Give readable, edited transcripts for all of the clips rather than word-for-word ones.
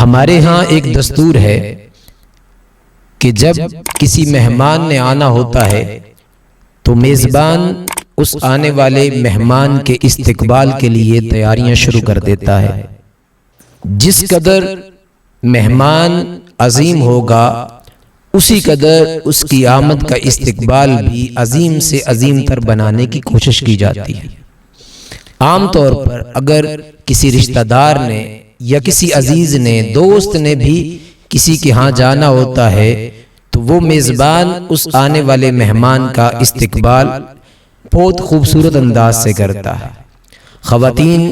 हमारे यहाँ एक दस्तूर है कि जब किसी मेहमान ने आना होता है तो मेज़बान उस आने वाले मेहमान के इस्तकबाल के लिए तैयारियां शुरू कर देता है। जिस कदर मेहमान अजीम होगा उसी कदर उसकी आमद का इस्तकबाल भी अजीम से अजीम तर बनाने की कोशिश की जाती है। आम तौर पर अगर किसी रिश्तेदार ने या किसी अजीज ने, दोस्त ने भी किसी के यहाँ जाना होता है तो वो मेज़बान उस आने वाले मेहमान का इस्तकबाल बहुत खूबसूरत अंदाज से करता है। ख़वातीन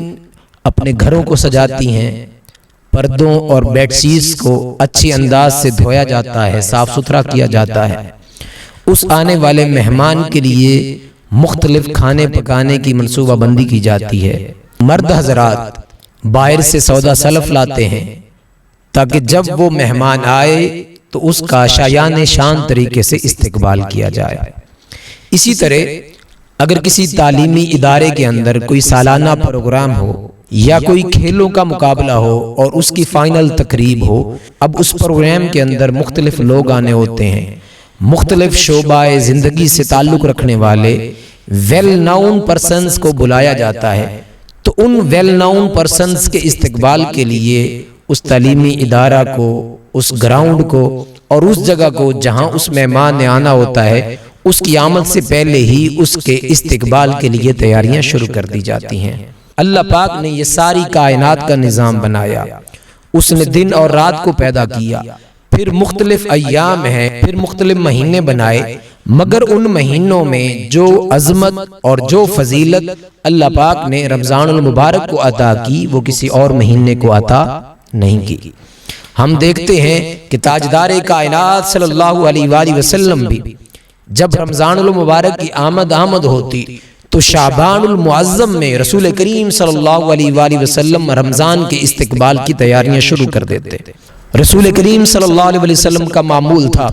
अपने घरों को सजाती हैं, पर्दों और बेडशीट्स को अच्छे अंदाज से धोया जाता है, साफ सुथरा किया जाता है। उस आने वाले मेहमान के लिए मुख्तलिफ खाने पकाने की मनसूबाबंदी की जाती है। मर्द हजरात बाहर से सौदा सलफ लाते हैं ताकि जब वो मेहमान आए तो उसका शायान शान तरीके से इस्तकबाल किया जाए। इसी तरह अगर किसी तालीमी इदारे के अंदर कोई सालाना प्रोग्राम हो या कोई खेलों का मुकाबला हो और उसकी फाइनल तकरीब हो, अब उस प्रोग्राम के अंदर मुख्तलिफ लोग आने होते हैं, मुख्तलिफ शोबाए ज़िंदगी से ताल्लुक़ रखने वाले वेल नाउन पर्सन्स को बुलाया जाता है। तो उन वेल नाउन पर्सन्स के इस्तकबाल के लिए उस तालीमी इदारा को, उस ग्राउंड को और उस जगह को जहाँ उस मेहमान ने आना होता है, उसकी आमद से पहले ही उसके इस्तकबाल के लिए तैयारियां शुरू कर दी जाती हैं। अल्लाह पाक ने ये सारी कायनात का निज़ाम बनाया। उसने दिन और रात को पैदा किया, फिर मुख्तलिफ अय्याम हैं, फिर मुख्तलिफ महीने बनाए, मगर उन महीनों में जो अज़मत और जो फजीलत अल्लाह पाक ने रमज़ानुल मुबारक को अता की वो किसी और महीने को अता नहीं की। हम देखते हैं कि ताजदार कायनात सल्लल्लाहु अलैहि वसल्लम भी जब रमज़ानुल मुबारक की आमद होती तो शाबानुल मुअज़्ज़म में रसूल करीम सल्लल्लाहु अलैहि वसल्लम रमज़ान के इस्तकबाल की तैयारियां शुरू कर देते। रसूल करीम सल्लल्लाहु अलैहि वसल्लम का मामूल था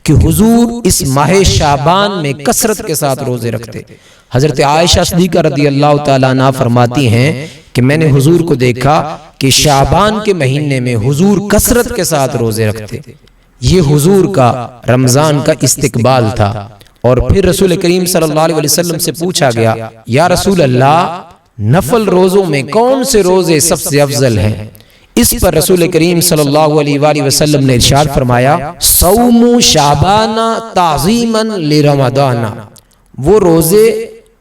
कि हुजूर इस माह शाबान में कसरत के साथ रोजे रखते। हजरत आयशा सिद्दीक़ा रज़ियल्लाहु ताला अन्हा फरमाती हैं कि मैंने हुजूर को देखा कि शाबान के महीने में हुजूर कसरत के साथ रोजे रखते। ये हुजूर का रमजान का इस्तकबाल था। और फिर रसूल करीम सल्लल्लाहु अलैहि वसल्लम से पूछा गया, या रसूल अल्लाह, नफल रोजों में कौन से रोजे सबसे अफजल हैं? इस पर रसूल करीम सल्लल्लाहु अलैहि वसल्लम ने इरशाद फरमाया, सौमु शाबाना ताज़ीमन लिरमदाना। वो रोजे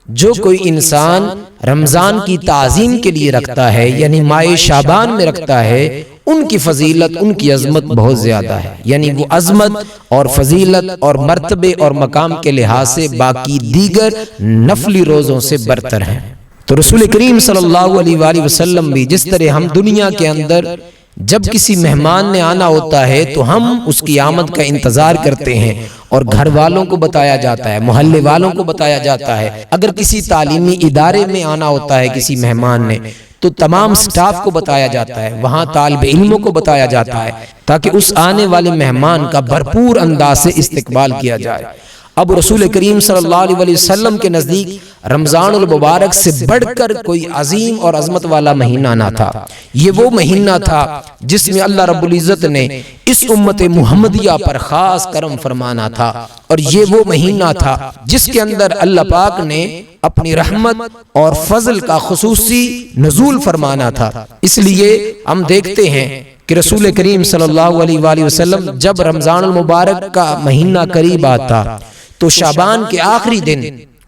जो कोई इंसान रमजान की ताज़ीम के लिए रखता है, यानी माह शाबान में रखता है, उनकी फजीलत, उनकी अजमत बहुत ज्यादा है। यानी वो अजमत और फजीलत और मर्तबे और मकाम के लिहाज से बाकी दीगर नफली रोजों से बरतर हैं। तो रसूल करीम सल्लल्लाहु अलैहि वसल्लम भी जिस तरह हम दुनिया के अंदर जब किसी मेहमान ने आना होता है तो हम उसकी आमद का इंतजार करते हैं और घर वालों को बताया जाता है, मोहल्ले वालों को बताया जाता है। अगर किसी तालीमी इदारे में आना होता है किसी मेहमान ने तो तमाम स्टाफ को बताया जाता है, वहां तालिब इल्मों को बताया जाता है ताकि उस आने वाले मेहमान का भरपूर अंदाज से इस्तकबाल किया जाए। अब रसूल करीम सल्लल्लाहु अलैहि वसल्लम के नजदीक रमजानुल मुबारक से बढ़कर कोई अजीम और अजमत वाला महीना ना था। ये वो महीना था जिसमें अल्लाह रब्बुल इज्जत ने इस उम्मत मुहम्मदिया पर खास करम फरमाना था, और ये वो महीना था जिसके अंदर अल्लाह पाक ने अपनी रहमत और फजल का खुसूसी नुज़ूल फरमाना था। इसलिए हम देखते हैं कि रसूल करीम सल्लल्लाहु अलैहि वसल्लम जब रमजानुल मुबारक का महीना करीब आता तो शाबान के आखिरी दिन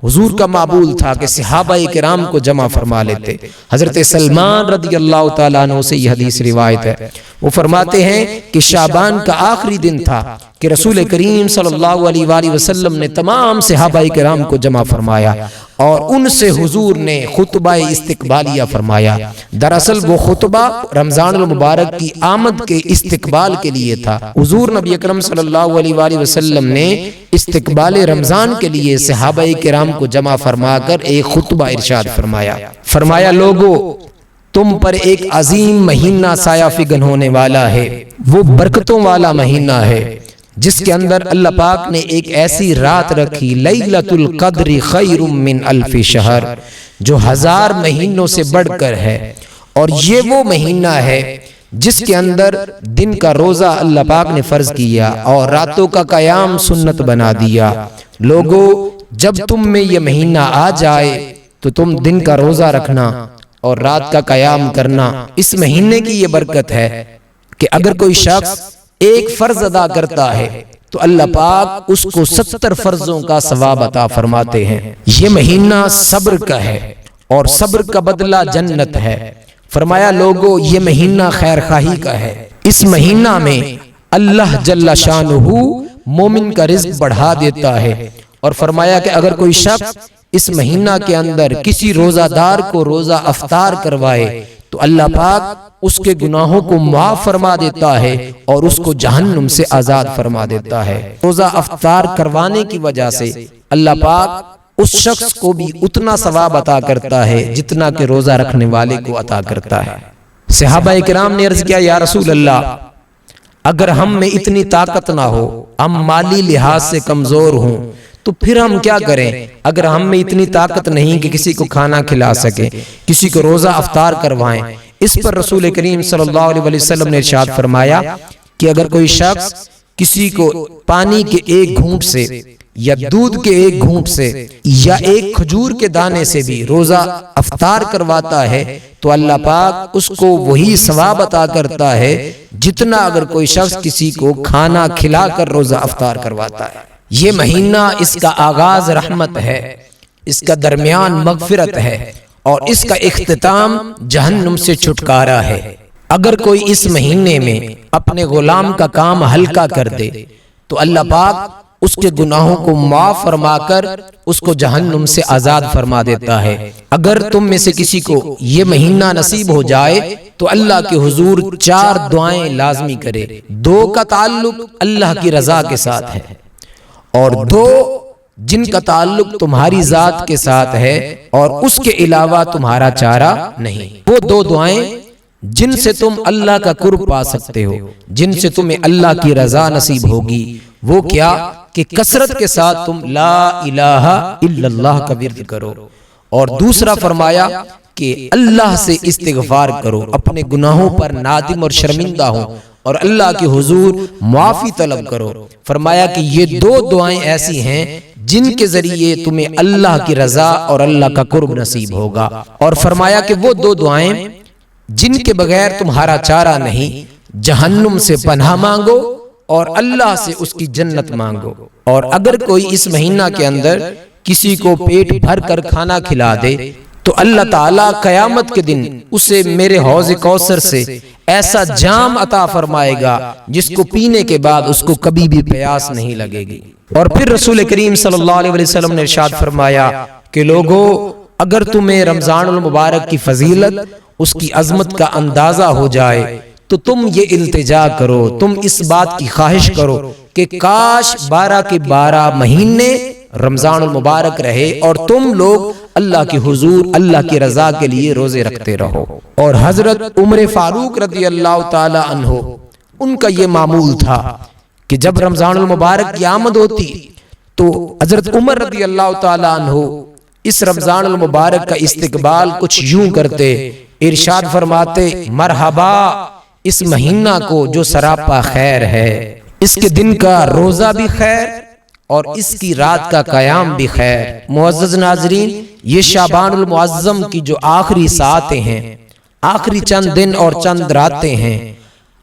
हुजूर का मामूल था कि सहाबाए किराम को जमा फरमा लेते। हजरत सलमान रज़ियल्लाहु ताला अन्हु से यह हदीस रिवायत है, वो फरमाते हैं कि शाबान का आखिरी दिन था कि रसूल करीम सल्लल्लाहु अलैहि वसल्लम ने तमाम सहाबाए किराम को जमा फरमाया और उनसे हुजूर ने खुतबा इस्तकबालिया फरमाया। दरअसल वो खुतबा रमजानुल मुबारक की आमद के इस्तकबाल के लिए था। हुजूर नबी अकरम सल्लल्लाहु अलैहि वसल्लम ने इस्तकबाल रमजान के लिए सहाबाए किराम को जमा फरमाकर एक खुतबा इरशाद फरमाया, लोगो तुम पर एक अजीम महीना साया फिगन होने वाला है। वो बरकतों वाला महीना है जिसके अंदर अल्लाह पाक ने एक ऐसी रात रखी, लैलतुल क़द्र खैरुम मिन अल्फि शहर, जो 1000 महीनों से बढ़कर है। और ये वो महीना है जिसके अंदर दिन का रोजा अल्लाह पाक ने फर्ज किया और रातों का कयाम सुन्नत बना दिया। लोगों, जब तुम में ये महीना आ जाए तो तुम दिन का रोजा रखना और रात का कयाम करना। इस महीने की ये बरकत है कि अगर कोई शख्स एक फर्ज अदा करता है तो अल्लाह पाक उसको 70 फर्जों का सवाब अता फरमाते हैं। ये महीना सब्र का है और सब्र का बदला जन्नत है। फरमाया लोगों, ये महीना खैर खाही का है। इस महीना में अल्लाह जल्ला शानुहु मोमिन का रिज़्क बढ़ा देता है। और फरमाया कि अगर कोई शख्स इस महीना के अंदर किसी रोजादार को रोजा अफ्तार करवाए तो अल्लाह पाक उसके गुनाहों को माफ फरमा देता है और उसको जहन्नुम से आजाद फरमा देता है। रोजा अफ्तार करवाने की वजह से अल्लाह पाक उस शख्स को भी उतना सवाब अता करता है जितना कि रोजा रखने वाले को अता करता है। सहाबा किराम ने अर्ज किया, या रसूल अल्लाह, अगर हम में इतनी ताकत ना हो, हम माली लिहाज से कमजोर हों, तो फिर हम क्या करें? अगर हम में इतनी ताकत नहीं कि किसी को खाना खिला सके, किसी को रोजा अफ्तार करवाएं। इस पर रसूल करीम सल्लल्लाहु अलैहि वसल्लम ने इरशाद फरमाया कि अगर कोई शख्स किसी को पानी के एक घूंट से या दूध के एक घूंट से या एक खजूर के दाने से भी रोजा अफ्तार करवाता है तो अल्लाह पाक उसको वही सवाब अता करता है जितना अगर कोई शख्स किसी को खाना खिलाकर रोजा अफ्तार करवाता है। ये महीना, इसका आगाज रहमत है, इसका दरमियान मगफिरत है और इसका इख्तिताम जहन्नुम से छुटकारा है। अगर कोई इस महीने में अपने गुलाम का काम हल्का कर दे तो अल्लाह पाक उसके गुनाहों को माफ फरमाकर उसको जहन्नुम से आजाद फरमा देता है। अगर तुम में से किसी को ये महीना नसीब हो जाए तो अल्लाह के हुजूर 4 दुआएं लाजमी करे। 2 का ताल्लुक अल्लाह की रजा के साथ है और 2 जिनका ताल्लुक तुम्हारी जात के साथ है और उसके अलावा तुम्हारा चारा नहीं। वो 2 दुआएं जिनसे तुम अल्लाह का कुर्ब पा सकते हो, जिनसे तुम्हें अल्लाह की रजा नसीब होगी। वो क्या कि कसरत के साथ तुम ला इलाहा इल्लल्लाह का विर्द करो। और दूसरा फरमाया कि अल्लाह से इस्तिगफार करो, अपने गुनाहों पर नादिम और शर्मिंदा हो और अल्लाह के हुजूर माफी तलब करो। फरमाया कि ये 2 दुआएं ऐसी हैं जिनके जरिए तुम्हें अल्लाह की रजा और अल्लाह का कुर्ब नसीब होगा। और फरमाया कि वो 2 दुआएं जिनके बगैर तुम्हारा चारा नहीं, जहन्नुम से पनाह मांगो और अल्लाह से उसकी जन्नत मांगो। और अगर कोई इस महीना के अंदर किसी को पेट भर कर खाना खिला दे तो अल्लाह ताला कयामत के दिन उसे मेरे हौज़ कौसर से ऐसा जाम अता फरमाएगा जिसको पीने के बाद उसको कभी भी प्यास नहीं लगेगी। और फिर रसूल करीम सल्लल्लाहु अलैहि वसल्लम ने इरशाद फरमाया कि लोगों, अगर तुम्हें रमजानुल मुबारक की फजीलत, उसकी अजमत का अंदाजा हो जाए तो तुम ये इल्तिजा करो, तुम इस बात की ख्वाहिश करो कि काश 12 के 12 महीने रमजानुल मुबारक रहे और तुम लोग अल्लाह के हुजूर अल्लाह की रजा के लिए रोजे रखते रहो। और हजरत उमर फारूक रदी अल्लाह ताला अन्हो, उनका ये मामूल था कि जब रमजानुल मुबारक की आमद होती तो हजरत उमर रदी अल्लाह ताला अन्हो इस रमजानुल मुबारक का इस्तकबाल कुछ यूं करते, इरशाद फरमाते, मरहबा इस महीना को जो सरापा खैर है, इसके दिन का रोजा भी खैर और इसकी रात का कयाम भी खैर। मुअज़्ज़ज़ नाज़रीन, ये शाबानुल मुअज़्ज़म की जो आखिरी सातें हैं, आखिरी चंद दिन और चंद रातें हैं,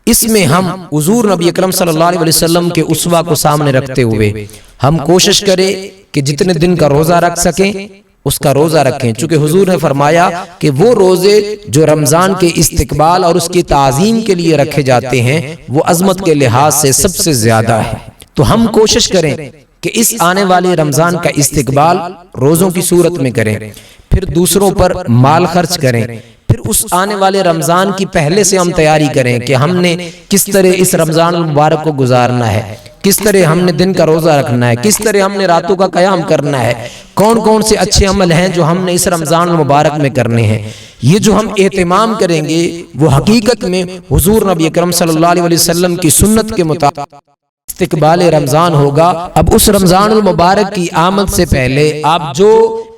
इसमें हम हुजूर नबी अकरम सल्लल्लाहु अलैहि वसल्लम के उसवा को सामने रखते हुए हम कोशिश करें कि जितने दिन का रोजा रख सकें उसका रोजा रखें। चूंकि हुजूर ने फरमाया कि वो रोजे जो रमजान के इस्तिकबाल और उसकी ताज़ीम के लिए रखे जाते हैं वो अजमत के लिहाज से सबसे ज्यादा है। तो हम कोशिश करें कि इस आने वाले रमजान का इस्तिकबाल रोजों की सूरत में करें, फिर दूसरों पर माल खर्च करें, फिर उस आने वाले रमजान की पहले से हम तैयारी करें कि हमने किस तरह इस रमजान मुबारक को गुजारना है, किस तरह हमने दिन का रोजा रखना है, किस तरह हमने रातों का कयाम करना है, कौन कौन से अच्छे अमल हैं जो हमने इस रमजान मुबारक में करने हैं। ये जो हम एहतिमाम करेंगे वो हकीकत में हुजूर नबी अकरम सल्लल्लाहु अलैहि वसल्लम की सुन्नत के मुताबिक इस्तकबाल रमज़ान होगा। अब उस रमज़ानुल मुबारक की आमद से पहले आप जो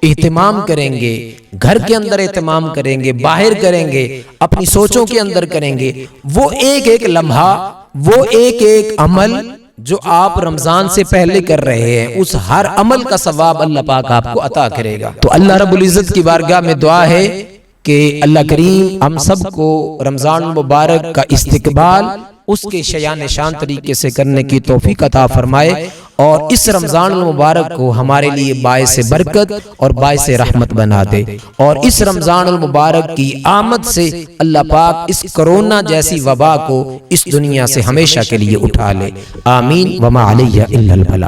एहतमाम करेंगे, घर के अंदर एहतमाम करेंगे, बाहर करेंगे, अपनी सोचों के अंदर करेंगे, वो एक एक लम्हा, वो एक एक अमल जो आप रमजान से पहले कर रहे हैं, उस हर अमल का सवाब अल्लाह पाक आपको अता करेगा। तो अल्लाह रब्बुल इज्जत की बारगाह में दुआ है कि अल्लाह करीम हम सबको रमजान मुबारक का इस्तकबाल उसके शयान शान तरीके से करने की तौफीक अता फरमाए और इस रमजान मुबारक को हमारे लिए बायस बरकत और बायस रहमत बना दे। और इस रमजान मुबारक की आमद से अल्लाह पाक इस कोरोना जैसी वबा को इस दुनिया से हमेशा के लिए उठा ले। आमीन। वमा अलैया इल्लल बलाग।